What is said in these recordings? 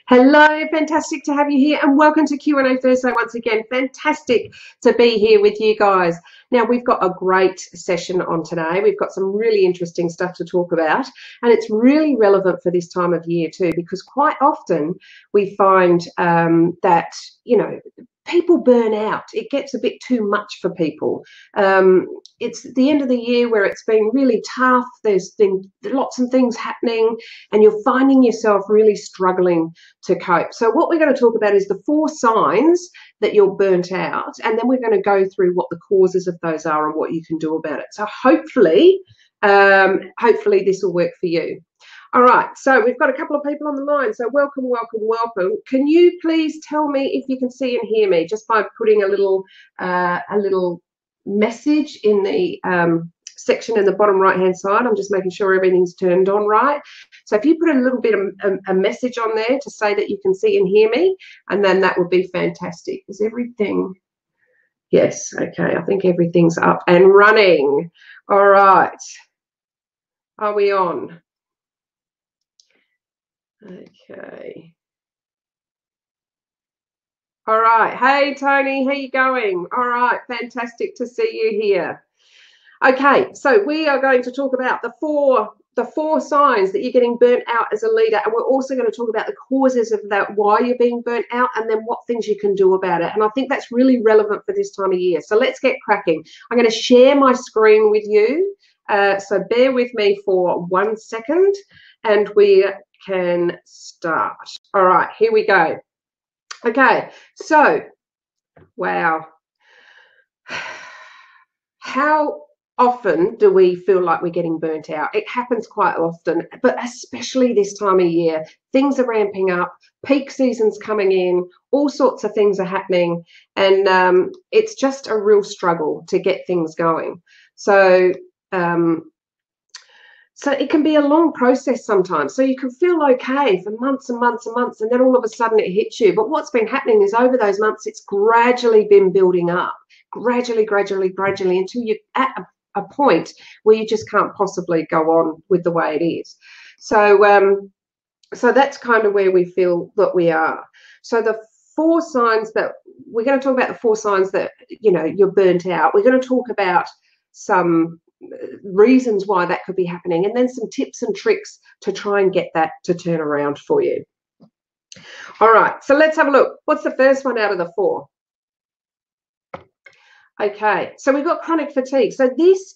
Hello, fantastic to have you here and welcome to Q&A Thursday once again. Fantastic to be here with you guys. Now, we've got a great session on today. We've got some really interesting stuff to talk about, and it's really relevant for this time of year too, because quite often we find that, people burn out. It gets a bit too much for people. It's the end of the year where it's been really tough. There's been lots of things happening and you're finding yourself really struggling to cope. So what we're going to talk about is the 4 signs that you're burnt out, and then we're going to go through what the causes of those are and what you can do about it. So hopefully this will work for you. All right, so we've got a couple of people on the line, so welcome, welcome, welcome. Can you please tell me if you can see and hear me just by putting a little message in the section in the bottom right hand side? I'm just making sure everything's turned on right. So if you put a little bit of a message on there to say that you can see and hear me, and then that would be fantastic. Is everything? Yes, okay, I think everything's up and running. All right, are we on? Okay. All right. Hey, Tony, how you going? All right, fantastic to see you here. Okay, so we are going to talk about the four signs that you're getting burnt out as a leader, and we're also going to talk about the causes of that, why you're being burnt out, and then what things you can do about it. And I think that's really relevant for this time of year. So let's get cracking. I'm going to share my screen with you. So bear with me for 1 second, and we can start. All right, here we go. Okay, so, wow. How often do we feel like we're getting burnt out? It happens quite often, but especially this time of year. Things are ramping up, peak season's coming in, all sorts of things are happening, and it's just a real struggle to get things going. So it can be a long process sometimes. So you can feel okay for months and months and months, and then all of a sudden it hits you. But what's been happening is over those months, it's gradually been building up, gradually, until you're at a point where you just can't possibly go on with the way it is. So that's kind of where we feel that we are. So the 4 signs that we're going to talk about, the 4 signs that, you're burnt out. We're going to talk about some reasons why that could be happening, and then some tips and tricks to try and get that to turn around for you. All right, so let's have a look. What's the first one out of the 4? Okay, so we've got chronic fatigue. So this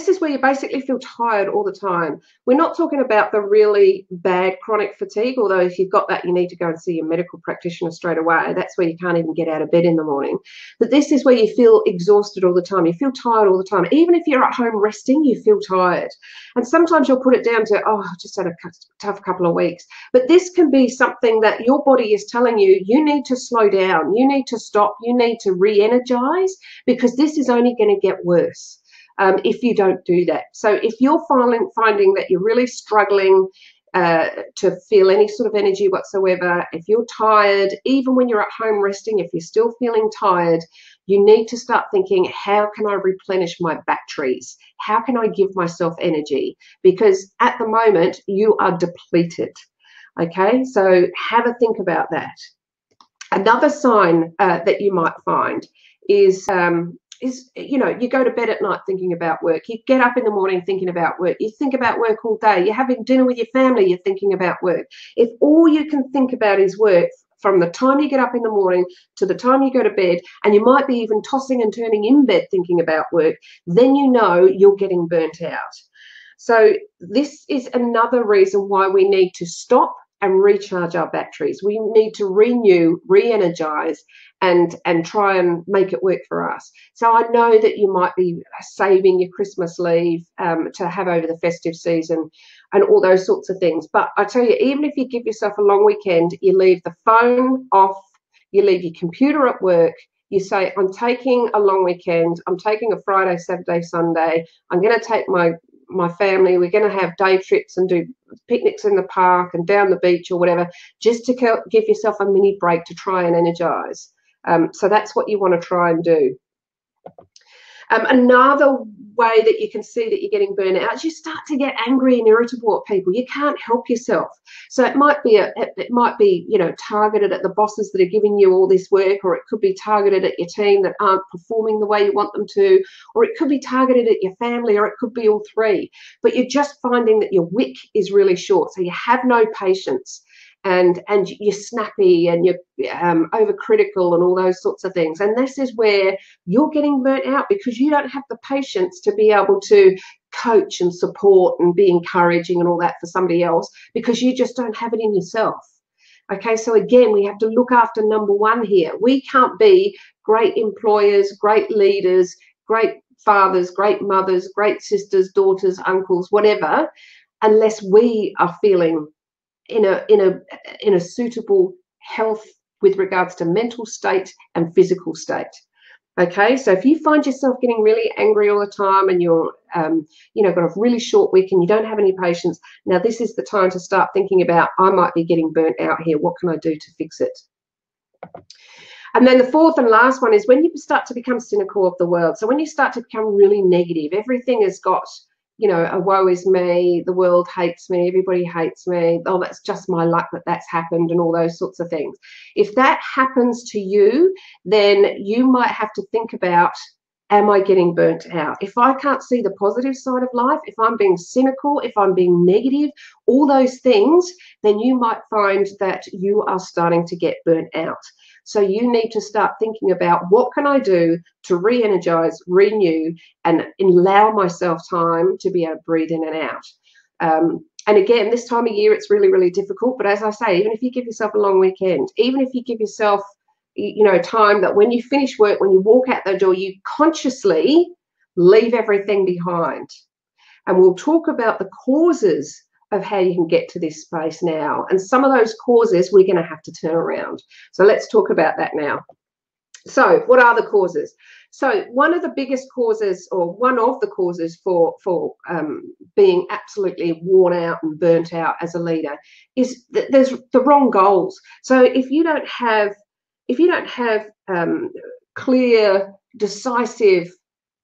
is where you basically feel tired all the time. We're not talking about the really bad chronic fatigue, although if you've got that, you need to go and see your medical practitioner straight away. That's where you can't even get out of bed in the morning. But this is where you feel exhausted all the time. You feel tired all the time. Even if you're at home resting, you feel tired. And sometimes you'll put it down to, I just had a tough couple of weeks. But this can be something that your body is telling you, you need to slow down, you need to stop, you need to re-energize, because this is only going to get worse. If you don't do that. So if you're finding that you're really struggling to feel any sort of energy whatsoever, if you're tired, even when you're at home resting, if you're still feeling tired, you need to start thinking, how can I replenish my batteries? How can I give myself energy? Because at the moment, you are depleted. Okay, so have a think about that. Another sign that you might find is you go to bed at night thinking about work. You get up in the morning thinking about work. You think about work all day. You're having dinner with your family. You're thinking about work. If all you can think about is work from the time you get up in the morning to the time you go to bed, and you might be even tossing and turning in bed thinking about work, then you know you're getting burnt out. So this is another reason why we need to stop and recharge our batteries. We need to renew, re-energize, and try and make it work for us. So I know that you might be saving your Christmas leave to have over the festive season and all those sorts of things. But I tell you, even if you give yourself a long weekend, you leave the phone off, you leave your computer at work, you say, I'm taking a long weekend, I'm taking a Friday, Saturday, Sunday, I'm going to take my family, we're going to have day trips and do picnics in the park and down the beach or whatever, just to give yourself a mini break to try and energize. So that's what you want to try and do. Another way that you can see that you're getting burnt out is you start to get angry and irritable at people. You can't help yourself. So it might be targeted at the bosses that are giving you all this work, or it could be targeted at your team that aren't performing the way you want them to, or it could be targeted at your family, or it could be all three. But you're just finding that your wick is really short, so you have no patience. And you're snappy and you're overcritical and all those sorts of things. And this is where you're getting burnt out, because you don't have the patience to be able to coach and support and be encouraging and all that for somebody else, because you just don't have it in yourself. Okay, so again, we have to look after number one here. We can't be great employers, great leaders, great fathers, great mothers, great sisters, daughters, uncles, whatever, unless we are feeling in a suitable health with regards to mental state and physical state. Okay, so if you find yourself getting really angry all the time and you're got a really short week and you don't have any patience, now this is the time to start thinking about, I might be getting burnt out here. What can I do to fix it? And then the fourth and last one is when you start to become cynical of the world. So when you start to become really negative, everything has got, a woe is me, the world hates me, everybody hates me, oh, that's just my luck that that's happened, and all those sorts of things. If that happens to you, then you might have to think about, am I getting burnt out? If I can't see the positive side of life, if I'm being cynical, if I'm being negative, all those things, then you might find that you are starting to get burnt out. So you need to start thinking about, what can I do to re-energize, renew, and allow myself time to be able to breathe in and out. And again, this time of year, it's really, really difficult. But as I say, even if you give yourself a long weekend, even if you give yourself, time that when you finish work, when you walk out the door, you consciously leave everything behind. And we'll talk about the causes of how you can get to this space now. And some of those causes we're going to have to turn around. So let's talk about that now. So what are the causes? So one of the biggest causes, or one of the causes for being absolutely worn out and burnt out as a leader, is that there's the wrong goals. So if you don't have clear, decisive,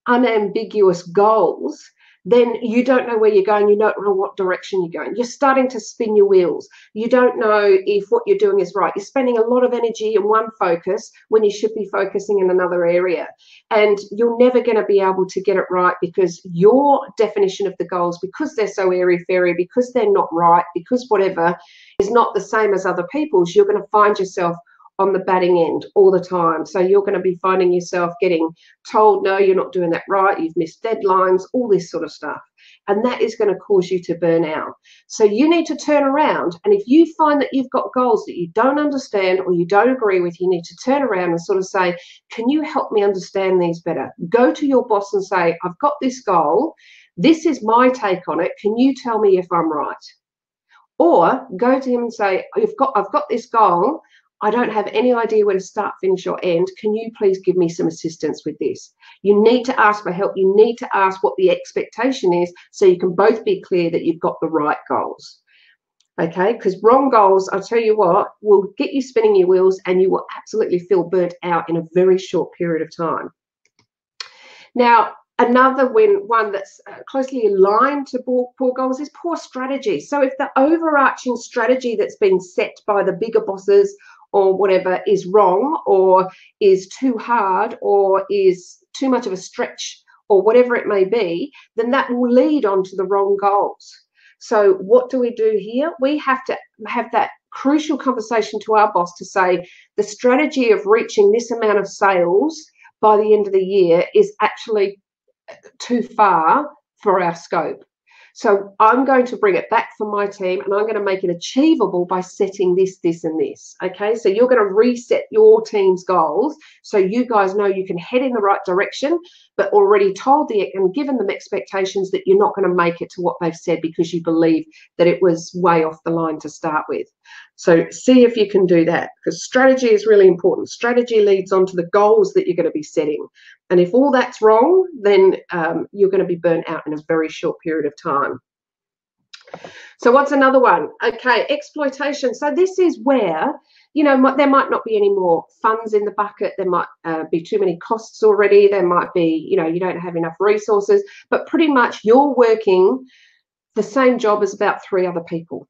unambiguous goals, then you don't know where you're going. You don't know what direction you're going. You're starting to spin your wheels. You don't know if what you're doing is right. You're spending a lot of energy in one focus when you should be focusing in another area. And you're never going to be able to get it right, because your definition of the goals, because they're so airy-fairy, because they're not right, because whatever is not the same as other people's, you're going to find yourself on the batting end all the time. So you're going to be finding yourself getting told, no, you're not doing that right, you've missed deadlines, all this sort of stuff. And that is going to cause you to burn out. So you need to turn around. And if you find that you've got goals that you don't understand or you don't agree with, you need to turn around and sort of say, can you help me understand these better? Go to your boss and say, I've got this goal. This is my take on it. Can you tell me if I'm right? Or go to him and say, I've got this goal. I don't have any idea where to start, finish, or end. Can you please give me some assistance with this? You need to ask for help. You need to ask what the expectation is, so you can both be clear that you've got the right goals. Okay, because wrong goals, I'll tell you what, will get you spinning your wheels, and you will absolutely feel burnt out in a very short period of time. Now, another one that's closely aligned to poor goals is poor strategy. So if the overarching strategy that's been set by the bigger bosses or whatever is wrong, or is too hard, or is too much of a stretch, or whatever it may be, then that will lead on to the wrong goals. So what do we do here? We have to have that crucial conversation to our boss to say, the strategy of reaching this amount of sales by the end of the year is actually too far for our scope. So I'm going to bring it back for my team, and I'm going to make it achievable by setting this, this, and this. Okay, so you're going to reset your team's goals so you guys know you can head in the right direction, but already told and given them expectations that you're not going to make it to what they've said because you believe that it was way off the line to start with. So see if you can do that, because strategy is really important. Strategy leads on to the goals that you're going to be setting. And if all that's wrong, then you're going to be burnt out in a very short period of time. So what's another one? Okay, exploitation. So this is where there might not be any more funds in the bucket. There might be too many costs already. There might be, you don't have enough resources, but pretty much you're working the same job as about 3 other people.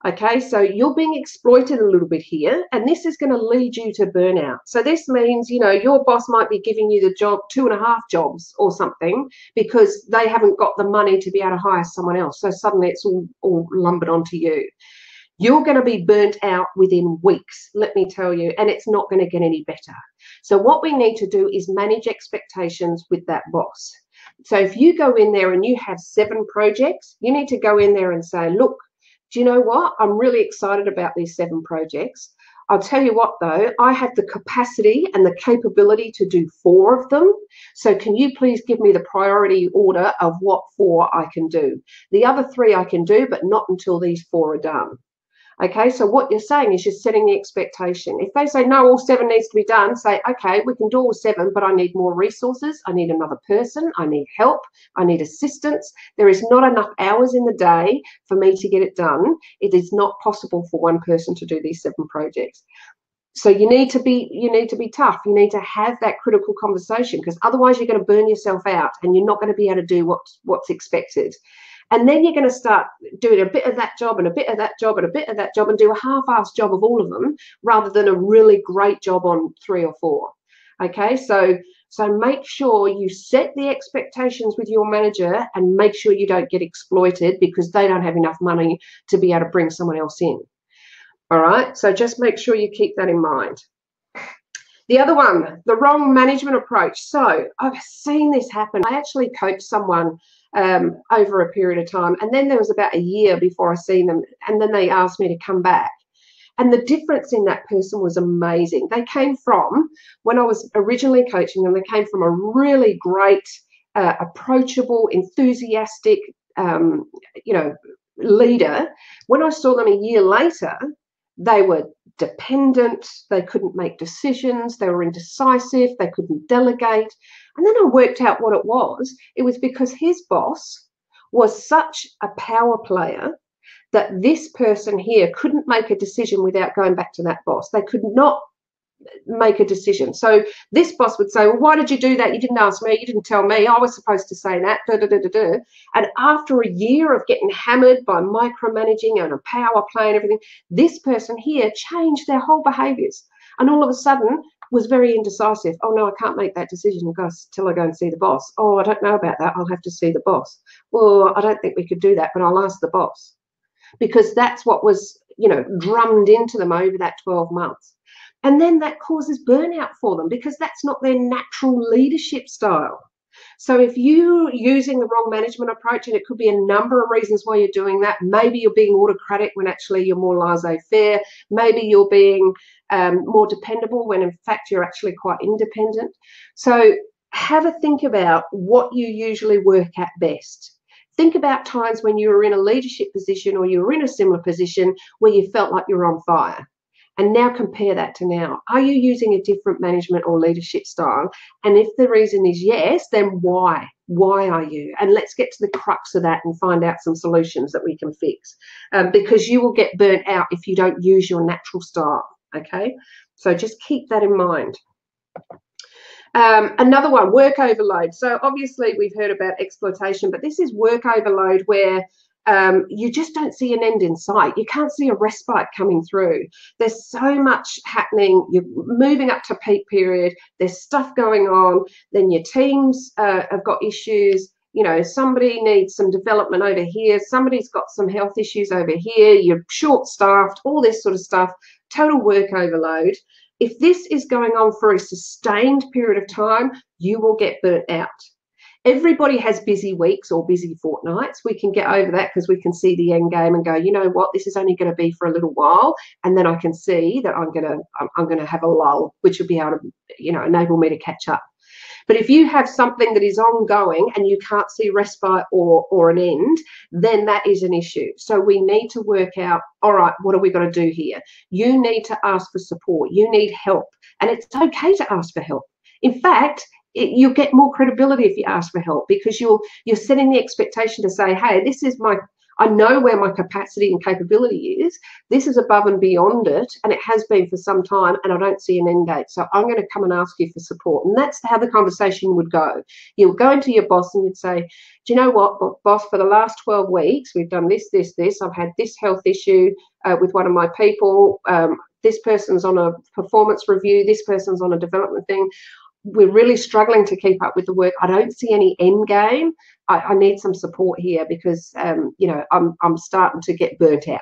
Okay, so you're being exploited a little bit here, and this is going to lead you to burnout. So this means, your boss might be giving you the job 2.5 jobs or something because they haven't got the money to be able to hire someone else. So suddenly it's all lumbered onto you. You're going to be burnt out within weeks, let me tell you, and it's not going to get any better. So what we need to do is manage expectations with that boss. So if you go in there and you have 7 projects, you need to go in there and say, look, do you know what? I'm really excited about these 7 projects. I'll tell you what, though, I have the capacity and the capability to do 4 of them. So can you please give me the priority order of what 4 I can do? The other 3 I can do, but not until these 4 are done. Okay, so what you're saying is you're setting the expectation. If they say, no, all 7 needs to be done, say, okay, we can do all 7, but I need more resources. I need another person. I need help. I need assistance. There is not enough hours in the day for me to get it done. It is not possible for one person to do these 7 projects. So you need to be tough. You need to have that critical conversation, because otherwise you're going to burn yourself out and you're not going to be able to do what's expected. And then you're going to start doing a bit of that job and a bit of that job and a bit of that job and do a half-assed job of all of them rather than a really great job on 3 or 4. Okay, so make sure you set the expectations with your manager and make sure you don't get exploited because they don't have enough money to be able to bring someone else in. All right, so just make sure you keep that in mind. The other one, the wrong management approach. So I've seen this happen. I actually coached someone over a period of time, and then there was about a year before I seen them, and then they asked me to come back. And the difference in that person was amazing. They came from, when I was originally coaching them, they came from a really great, approachable, enthusiastic, leader. When I saw them a year later, they were dependent, they couldn't make decisions, they were indecisive, they couldn't delegate. And then I worked out what it was. It was because his boss was such a power player that this person here couldn't make a decision without going back to that boss. They could not make a decision. So this boss would say, well, why did you do that? You didn't ask me. You didn't tell me. I was supposed to say that. And after a year of getting hammered by micromanaging and a power play and everything, this person here changed their whole behaviors. And all of a sudden was very indecisive. Oh, no, I can't make that decision until I go and see the boss. Oh, I don't know about that. I'll have to see the boss. Well, I don't think we could do that, but I'll ask the boss. Because that's what was, drummed into them over that 12 months. And then that causes burnout for them because that's not their natural leadership style. So if you're using the wrong management approach, and it could be a number of reasons why you're doing that, maybe you're being autocratic when actually you're more laissez-faire, maybe you're being more dependable when in fact you're actually quite independent. So have a think about what you usually work at best. Think about times when you were in a leadership position or you were in a similar position where you felt like you were on fire. And now compare that to now. Are you using a different management or leadership style? And if the reason is yes, then why? Why are you? And let's get to the crux of that and find out some solutions that we can fix. Because you will get burnt out if you don't use your natural style, okay? So just keep that in mind. Another one, work overload. So obviously we've heard about exploitation, but this is work overload where you just don't see an end in sight. You can't see a respite coming through. There's so much happening. You're moving up to peak period. There's stuff going on. Then your teams have got issues. Somebody needs some development over here. Somebody's got some health issues over here. You're short-staffed, all this sort of stuff. Total work overload. If this is going on for a sustained period of time, you will get burnt out. Everybody has busy weeks or busy fortnights. We can get over that because we can see the end game and go, you know what, this is only going to be for a little while, and then I can see that I'm going to have a lull, which will be able to, enable me to catch up. But if you have something that is ongoing and you can't see respite or an end, then that is an issue. So we need to work out, all right, what are we going to do here? You need to ask for support. You need help, and it's okay to ask for help. In fact, you'll get more credibility if you ask for help because you're setting the expectation to say, hey, I know where my capacity and capability is. This is above and beyond it, and it has been for some time, and I don't see an end date. So I'm going to come and ask you for support. And that's how the conversation would go. You'll go into your boss and you'd say, do you know what, boss, for the last 12 weeks, we've done this, this, this. I've had this health issue with one of my people. This person's on a performance review. This person's on a development thing. We're really struggling to keep up with the work. I don't see any end game. I need some support here because, I'm starting to get burnt out.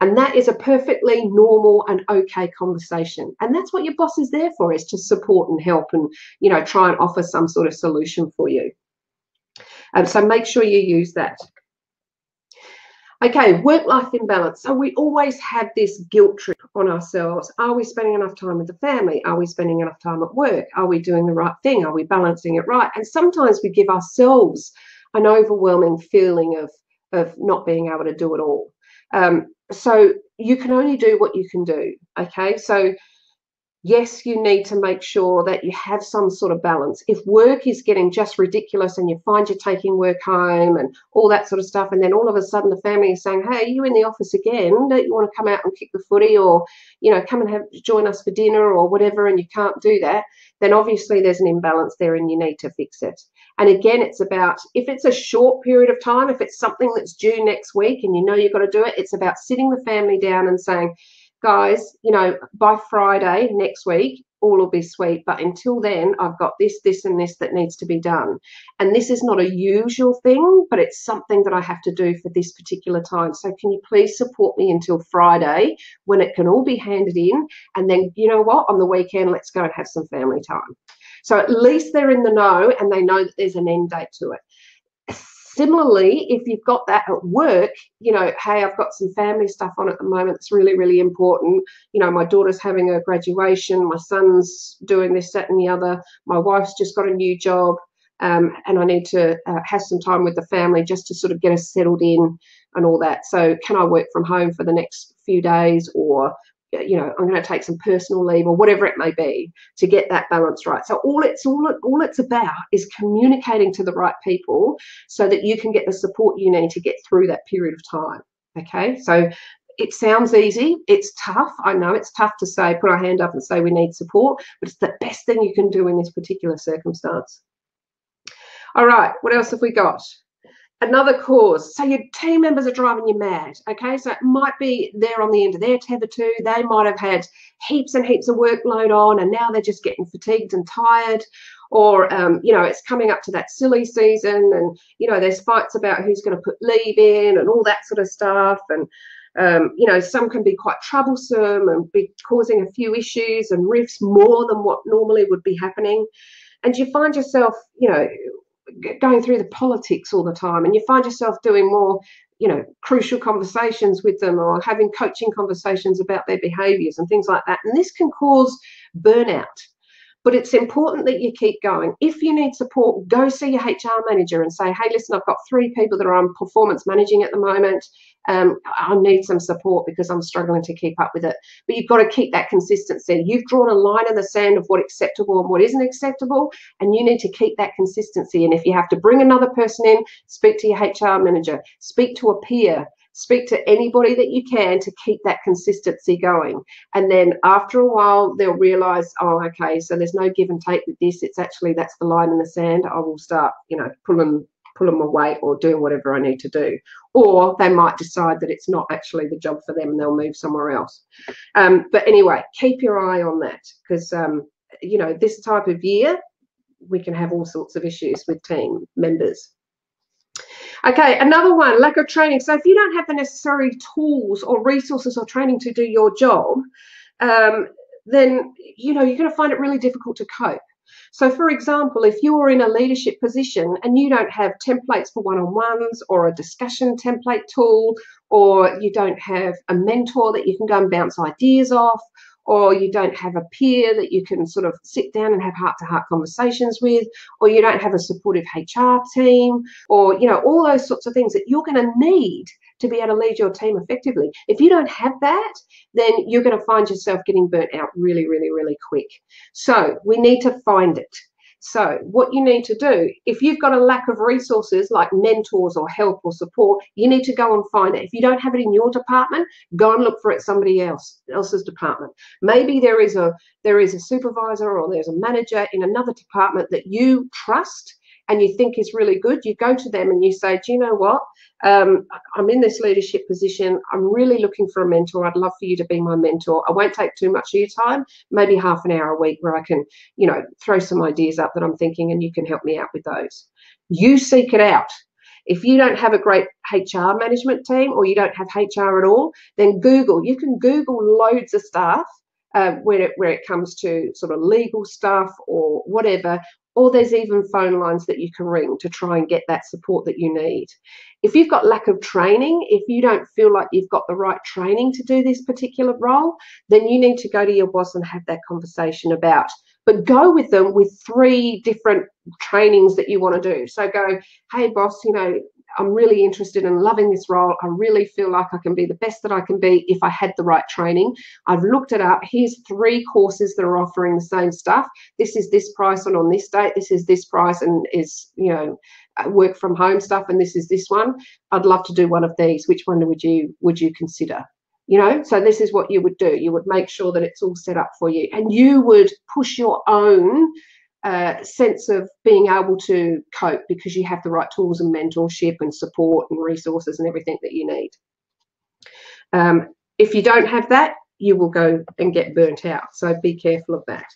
And that is a perfectly normal and okay conversation. And that's what your boss is there for, is to support and help and, try and offer some sort of solution for you. So make sure you use that. Okay, work-life imbalance. So we always have this guilt trip on ourselves. Are we spending enough time with the family? Are we spending enough time at work? Are we doing the right thing? Are we balancing it right? And sometimes we give ourselves an overwhelming feeling of not being able to do it all. So you can only do what you can do, okay? So yes, you need to make sure that you have some sort of balance. If work is getting just ridiculous and you find you're taking work home and all that sort of stuff, and then all of a sudden the family is saying, hey, are you in the office again? Don't you want to come out and kick the footy, or, come and join us for dinner or whatever, and you can't do that, then obviously there's an imbalance there and you need to fix it. And again, it's about, if it's a short period of time, if it's something that's due next week and you've got to do it, it's about sitting the family down and saying, guys, by Friday next week, all will be sweet. But until then, I've got this, this, and this that needs to be done. And this is not a usual thing, but it's something that I have to do for this particular time. So can you please support me until Friday when it can all be handed in? And then, you know what, on the weekend, let's go and have some family time. So at least they're in the know and they know that there's an end date to it. Similarly, if you've got that at work, hey, I've got some family stuff on at the moment that's really, really important. My daughter's having a graduation, my son's doing this, that, and the other. My wife's just got a new job, and I need to have some time with the family just to sort of get us settled in and all that. So can I work from home for the next few days, or I'm going to take some personal leave, or whatever it may be, to get that balance right. So all it's about is communicating to the right people so that you can get the support you need to get through that period of time. Okay, so it sounds easy. It's tough. I know it's tough to say, put our hand up and say we need support, but it's the best thing you can do in this particular circumstance. All right, what else have we got? Another cause. So your team members are driving you mad. Okay, so it might be they're on the end of their tether too. They might have had heaps and heaps of workload on, and now they're just getting fatigued and tired. Or it's coming up to that silly season, and there's fights about who's going to put leave in and all that sort of stuff. And some can be quite troublesome and be causing a few issues and rifts more than what normally would be happening. And you find yourself, going through the politics all the time, and you find yourself doing more, crucial conversations with them, or having coaching conversations about their behaviors and things like that. And this can cause burnout. But it's important that you keep going. If you need support, go see your HR manager and say, hey, listen, I've got 3 people that are on performance managing at the moment. I need some support because I'm struggling to keep up with it. But you've got to keep that consistency. You've drawn a line in the sand of what's acceptable and what isn't acceptable, and you need to keep that consistency. And if you have to bring another person in, speak to your HR manager, speak to a peer, speak to anybody that you can to keep that consistency going. And then after a while, they'll realize, oh, okay, so there's no give and take with this. It's actually, that's the line in the sand. I will start, pulling away or doing whatever I need to do. Or they might decide that it's not actually the job for them and they'll move somewhere else. But anyway, keep your eye on that, because, this type of year, we can have all sorts of issues with team members. Okay, another one, lack of training. So if you don't have the necessary tools or resources or training to do your job, then, you're going to find it really difficult to cope. So, for example, if you are in a leadership position and you don't have templates for one-on-ones or a discussion template tool, or you don't have a mentor that you can go and bounce ideas off, or you don't have a peer that you can sort of sit down and have heart-to-heart conversations with, or you don't have a supportive HR team, or, all those sorts of things that you're going to need to be able to lead your team effectively. If you don't have that, then you're going to find yourself getting burnt out really, really, really quick. So we need to find it. So what you need to do, if you've got a lack of resources like mentors or help or support, you need to go and find it. If you don't have it in your department, go and look for it somebody else's department. Maybe there is a supervisor or there's a manager in another department that you trust and you think is really good. You go to them and you say, do you know what? I'm in this leadership position. I'm really looking for a mentor. I'd love for you to be my mentor. I won't take too much of your time, maybe half an hour a week where I can, throw some ideas up that I'm thinking and you can help me out with those. You seek it out. If you don't have a great HR management team or you don't have HR at all, then Google. You can Google loads of stuff where it comes to sort of legal stuff or whatever, or there's even phone lines that you can ring to try and get that support that you need. If you've got lack of training, if you don't feel like you've got the right training to do this particular role, then you need to go to your boss and have that conversation about. But go with them with 3 different trainings that you want to do. So go, hey, boss, I'm really interested in loving this role. I really feel like I can be the best that I can be if I had the right training. I've looked it up. Here's 3 courses that are offering the same stuff. This is this price and on this date. This is this price and is, work from home stuff. And this is this one. I'd love to do one of these. Which one would you consider? So this is what you would do. You would make sure that it's all set up for you. And you would push your own sense of being able to cope because you have the right tools and mentorship and support and resources and everything that you need. If you don't have that, you will go and get burnt out. So be careful of that.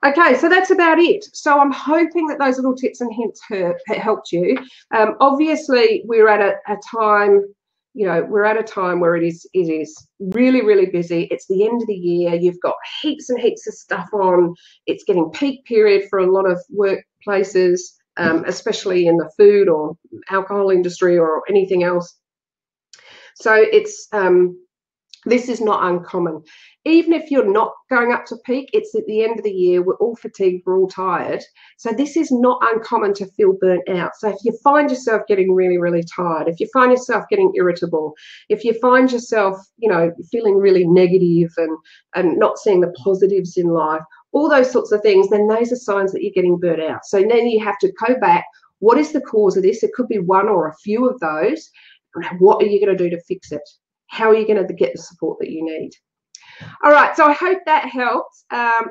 Okay, so that's about it. So I'm hoping that those little tips and hints helped you. Obviously, we're at a time. We're at a time where it is really, really busy. It's the end of the year. You've got heaps and heaps of stuff on. It's getting peak period for a lot of workplaces, especially in the food or alcohol industry or anything else. So it's this is not uncommon. Even if you're not going up to peak, it's at the end of the year. We're all fatigued. We're all tired. So this is not uncommon to feel burnt out. So if you find yourself getting really, really tired, if you find yourself getting irritable, if you find yourself, feeling really negative and not seeing the positives in life, all those sorts of things, then those are signs that you're getting burnt out. So then you have to go back. What is the cause of this? It could be one or a few of those. What are you going to do to fix it? How are you going to get the support that you need? All right, so I hope that helps.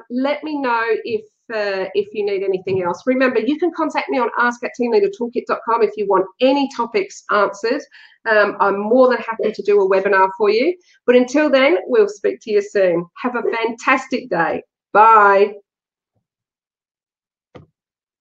Let me know if you need anything else. Remember, you can contact me on ask@teamleadertoolkit.com if you want any topics answered. I'm more than happy to do a webinar for you. But until then, we'll speak to you soon. Have a fantastic day. Bye.